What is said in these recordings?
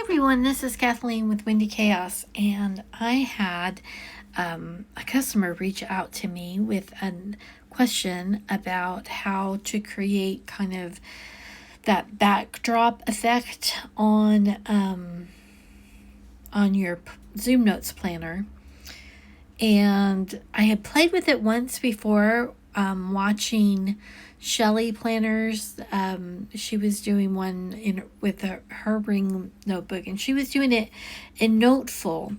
Everyone, this is Kathleen with Windy Chaos, and I had a customer reach out to me with a question about how to create kind of that backdrop effect on your Zoom Notes planner. And I had played with it once before, watching Shelley planners. She was doing one with her ring notebook, and she was doing it in Noteful.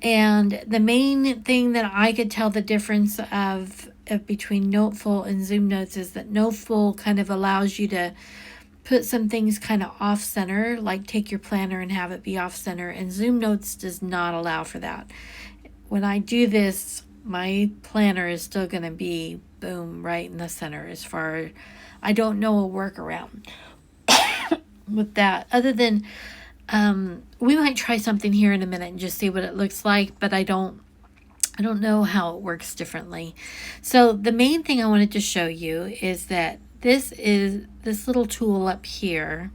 And the main thing that I could tell the difference of between Noteful and Zoom Notes is that Noteful kind of allows you to put some things kind of off center, like take your planner and have it be off center, and Zoom Notes does not allow for that. When I do this, my planner is still going to be boom right in the center. As far, I don't know a workaround with that other than we might try something here in a minute and just see what it looks like, but I don't know how it works differently. So the main thing I wanted to show you is that this little tool up here,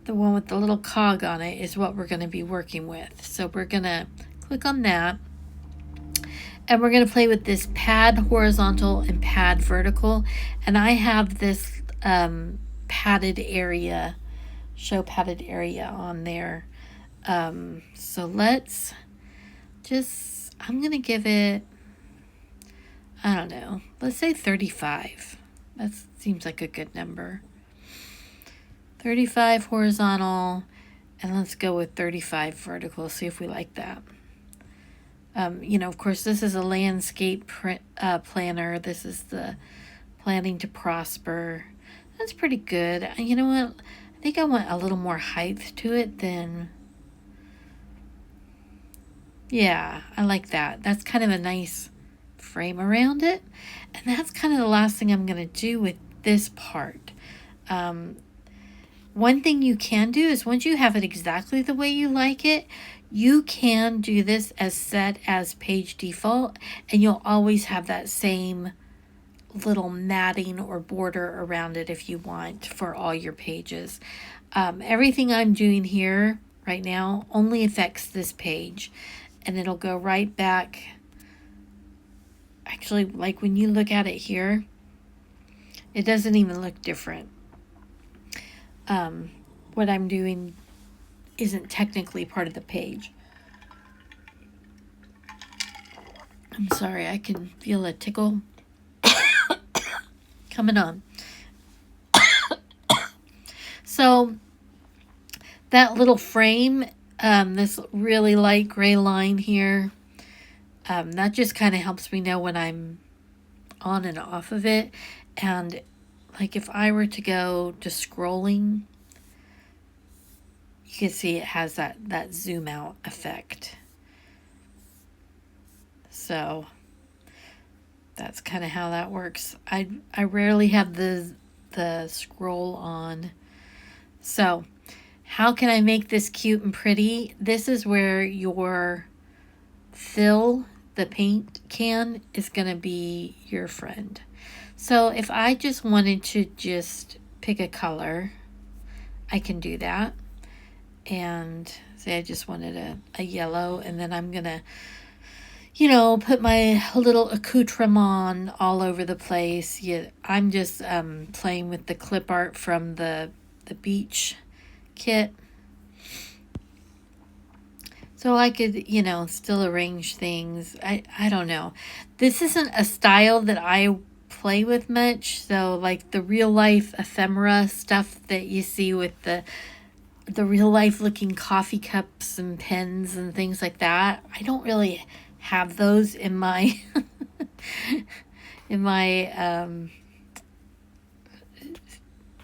the one with the little cog on it, is what we're going to be working with. So we're going to click on that, and we're going to play with this pad horizontal and pad vertical. And I have this padded area, show padded area on there. So let's just, I'm going to give it, I don't know, let's say 35. That seems like a good number. 35 horizontal, and let's go with 35 vertical, see if we like that. Of course, this is a landscape planner. This is the Planning to Prosper. That's pretty good. You know what? I think I want a little more height to it than... Yeah, I like that. That's kind of a nice frame around it. And that's kind of the last thing I'm going to do with this part. One thing you can do is once you have it exactly the way you like it, you can do this as set as page default, and you'll always have that same little matting or border around it if you want for all your pages. Everything I'm doing here right now only affects this page, and it'll go right back. Actually, like when you look at it here, it doesn't even look different. What I'm doing isn't technically part of the page. I'm sorry, I can feel a tickle coming on. So that little frame, this really light gray line here, that just kind of helps me know when I'm on and off of it. And like if I were to go to scrolling, you can see it has that zoom out effect. So that's kind of how that works. I rarely have the scroll on. So how can I make this cute and pretty? This is where your fill, the paint can, is going to be your friend. So if I just wanted to just pick a color, I can do that. And say I just wanted a yellow, and then I'm going to, put my little accoutrement all over the place. Yeah, I'm just playing with the clip art from the beach kit. So I could, still arrange things. I don't know. This isn't a style that I play with much. So like the real life ephemera stuff that you see with the real life looking coffee cups and pens and things like that, I don't really have those in my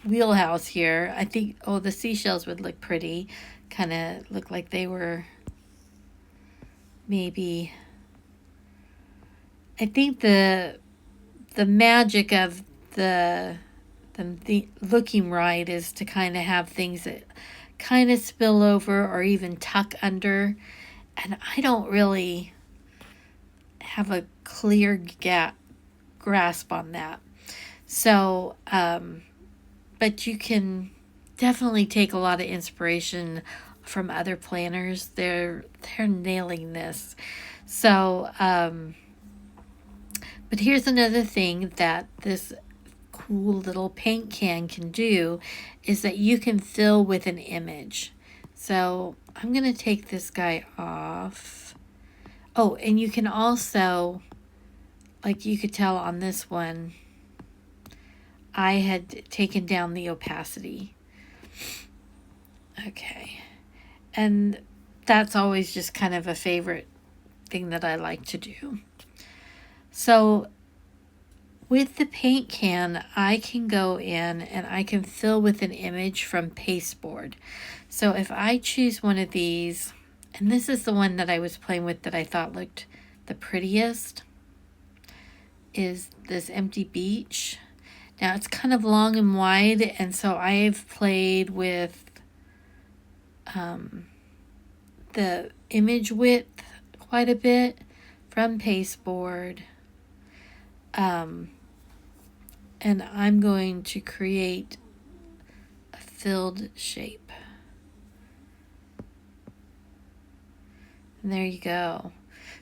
wheelhouse here. I think, the seashells would look pretty. Kind of look like they were maybe, I think the magic of the looking right is to kind of have things that kind of spill over or even tuck under, and I don't really have a clear grasp on that. So but you can definitely take a lot of inspiration from other planners. They're nailing this. So, but here's another thing that this cool little paint can do is that you can fill with an image. So I'm going to take this guy off. Oh, and you can also, like you could tell on this one, I had taken down the opacity. Okay. And that's always just kind of a favorite thing that I like to do. So with the paint can, I can go in and I can fill with an image from pasteboard. So if I choose one of these, and this is the one that I was playing with that I thought looked the prettiest, is this empty beach. Now it's kind of long and wide, and so I've played with the image width quite a bit from pasteboard. And I'm going to create a filled shape. And there you go.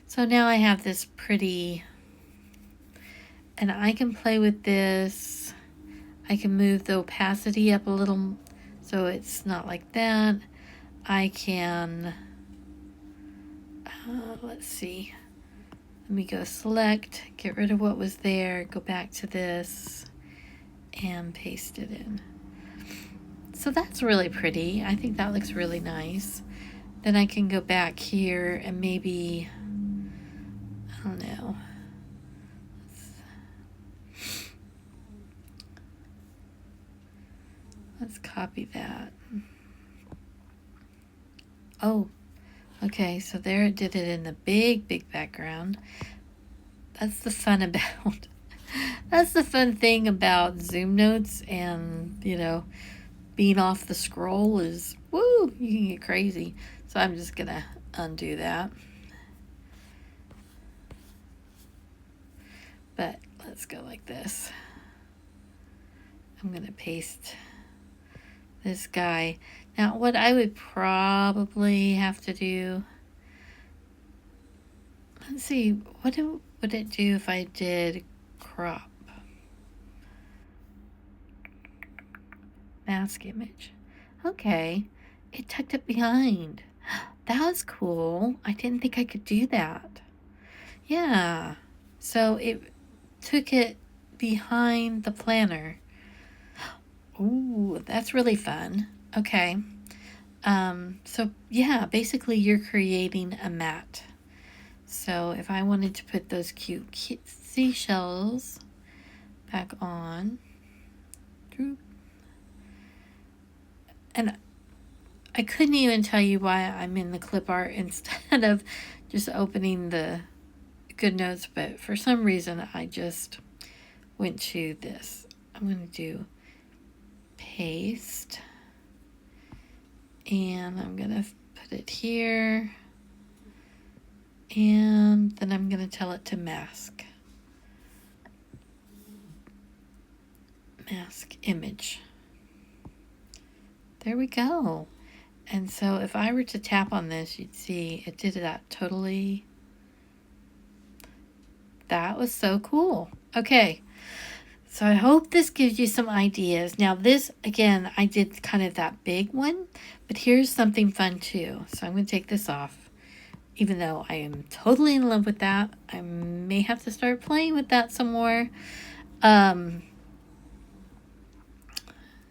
So now I have this pretty, and I can play with this. I can move the opacity up a little so it's not like that. I can, let's see. Let me go select, get rid of what was there, go back to this, and paste it in. So that's really pretty. I think that looks really nice. Then I can go back here and maybe, I don't know. Let's copy that. Oh, okay, so there it did it in the big background. That's the fun about, that's the fun thing about Zoom notes and, being off the scroll is, woo, you can get crazy. So I'm just gonna undo that. But let's go like this. I'm gonna paste this guy. Now what I would probably have to do, let's see, what would it do if I did crop? Mask image. Okay, it tucked it behind. That was cool. I didn't think I could do that. Yeah, so it took it behind the planner. Ooh, that's really fun. Okay. So yeah, basically you're creating a mat. So if I wanted to put those cute seashells back on, and I couldn't even tell you why I'm in the clip art instead of just opening the GoodNotes, but for some reason I just went to this. I'm going to do paste, and I'm going to put it here, and then I'm going to tell it to mask image. There we go. And so if I were to tap on this, you'd see it did that totally. That was so cool. Okay. So I hope this gives you some ideas. Now this, again, I did kind of that big one, but here's something fun too. So I'm going to take this off. Even though I am totally in love with that, I may have to start playing with that some more.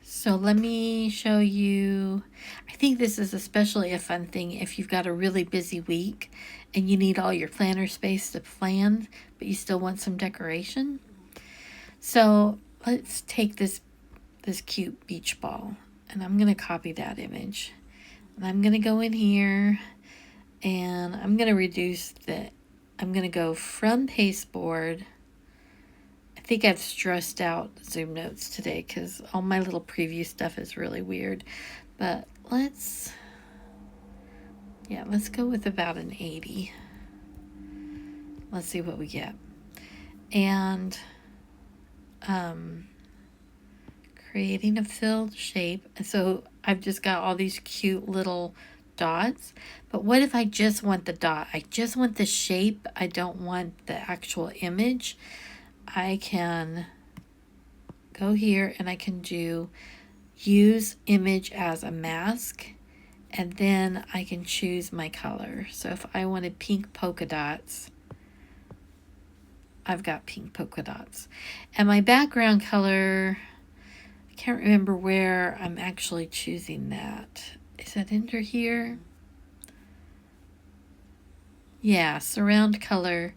So let me show you. I think this is especially a fun thing if you've got a really busy week and you need all your planner space to plan, but you still want some decoration. So let's take this cute beach ball, and I'm going to copy that image. And I'm going to go in here, and I'm going to reduce I'm going to go from pasteboard. I think I've stressed out Zoom notes today because all my little preview stuff is really weird. But let's go with about an 80. Let's see what we get. And creating a filled shape. And so I've just got all these cute little dots. But what if I just want the dot? I just want the shape. I don't want the actual image. I can go here and I can do use image as a mask, and then I can choose my color. So if I wanted pink polka dots, I've got pink polka dots. And my background color, I can't remember where I'm actually choosing that. Is that under here? Yeah, surround color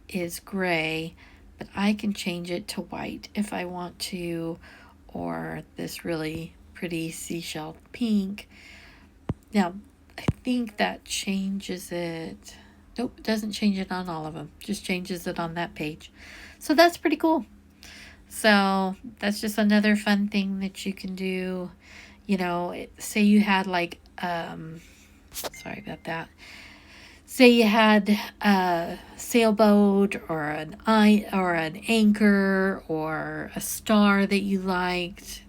is gray, but I can change it to white if I want to, or this really pretty seashell pink. Now, I think that changes it. Nope, it doesn't change it on all of them. Just changes it on that page. So that's pretty cool. So that's just another fun thing that you can do. You know, say you had like, sorry about that. Say you had a sailboat or an anchor or a star that you liked.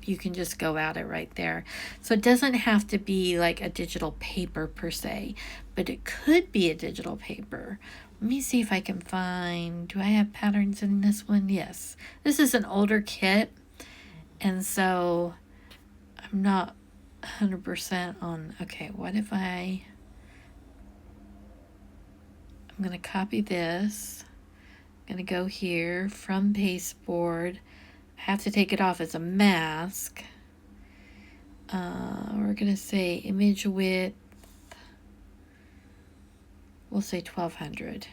You can just go at it right there. So it doesn't have to be like a digital paper per se, but it could be a digital paper. Let me see if I can find, do I have patterns in this one? Yes. This is an older kit, and so I'm not 100% on, okay, what if I'm going to copy this. I'm going to go here from pasteboard. I have to take it off as a mask. We're going to say image width. We'll say 1200.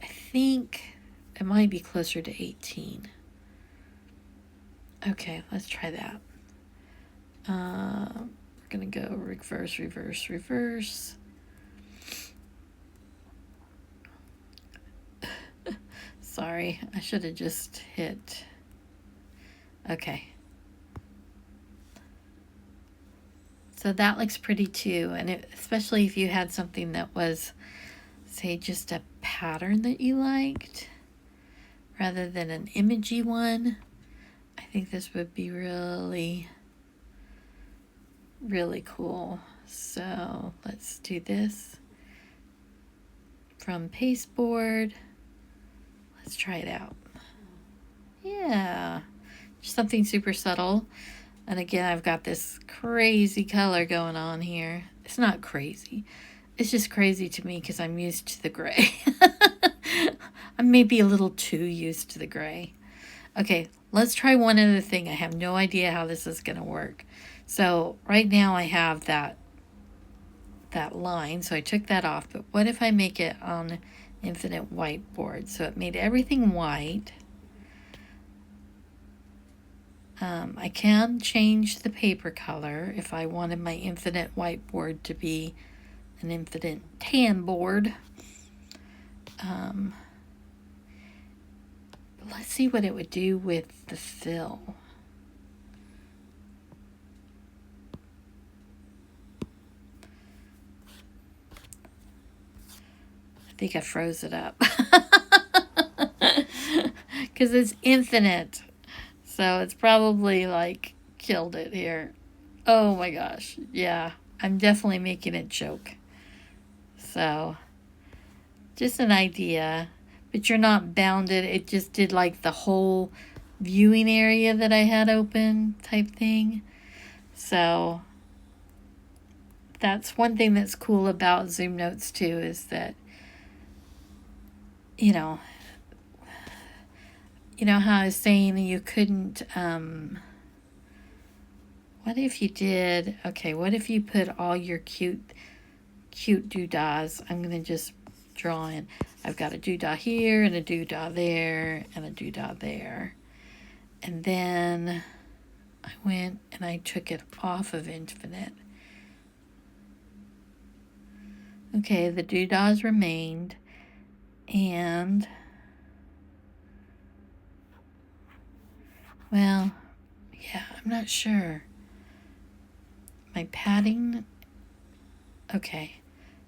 I think it might be closer to 18. Okay, let's try that. We're going to go reverse, reverse, reverse. Sorry, I should have just hit. Okay. So that looks pretty too, and especially if you had something that was, say, just a pattern that you liked rather than an imagey one. I think this would be really, really cool. So let's do this from pasteboard. Let's try it out. Yeah, just something super subtle. And again, I've got this crazy color going on here. It's not crazy. It's just crazy to me because I'm used to the gray. I'm maybe a little too used to the gray. Okay, let's try one other thing. I have no idea how this is going to work. So right now I have that line, so I took that off. But what if I make it on infinite whiteboard? So it made everything white. I can change the paper color if I wanted my infinite whiteboard to be an infinite tan board. But let's see what it would do with the fill. I think I froze it up. Because it's infinite. So it's probably like killed it here. Oh my gosh. Yeah, I'm definitely making it choke. So just an idea, but you're not bounded. It just did like the whole viewing area that I had open type thing. So that's one thing that's cool about Zoom Notes too, is that, you know how I was saying you couldn't, what if you did, okay, what if you put all your cute doodahs? I'm going to just draw in. I've got a doodah here and a doodah there and a doodah there. And then I went and I took it off of infinite. Okay, the doodahs remained, and well, yeah, I'm not sure. My padding, okay,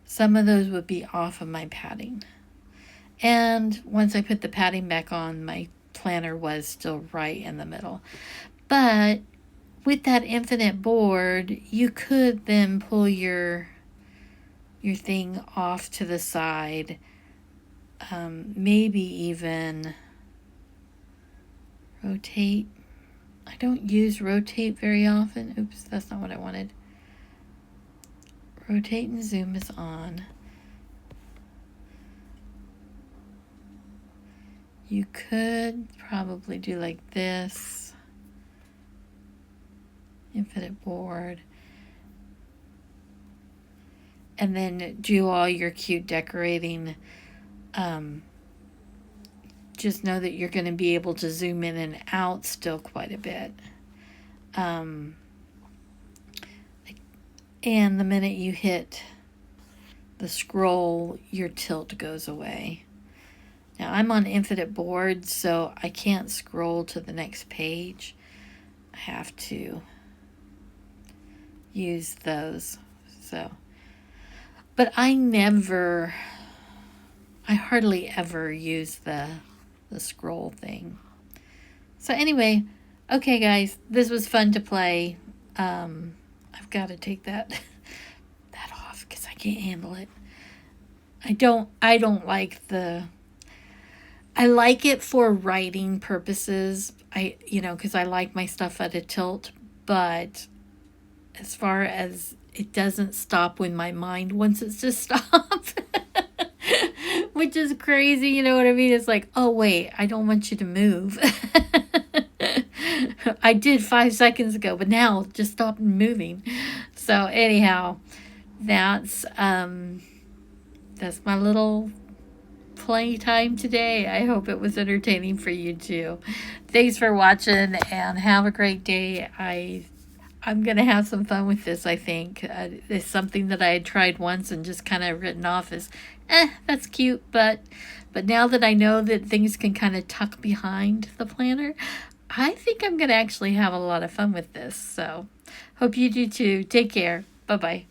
some of those would be off of my padding. And once I put the padding back on, my planner was still right in the middle. But with that infinite board, you could then pull your thing off to the side, maybe even rotate. I don't use rotate very often. Oops, that's not what I wanted. Rotate and zoom is on. You could probably do like this. Infinite board. And then do all your cute decorating. Just know that you're going to be able to zoom in and out still quite a bit. And the minute you hit the scroll, your tilt goes away. Now I'm on infinite boards, so I can't scroll to the next page. I have to use those. So, but I hardly ever use the scroll thing. So anyway, okay guys, this was fun to play. I've got to take that off because I can't handle it. I don't like I like it for writing purposes. Because I like my stuff at a tilt, but as far as it doesn't stop when my mind wants it to stop, which is crazy, you know what I mean? It's like, oh wait, I don't want you to move. I did 5 seconds ago, but now just stop moving. So anyhow, that's my little playtime today. I hope it was entertaining for you too. Thanks for watching and have a great day. I'm going to have some fun with this, I think. It's something that I had tried once and just kind of written off as, that's cute. But now that I know that things can kind of tuck behind the planner, I think I'm going to actually have a lot of fun with this. So hope you do too. Take care. Bye-bye.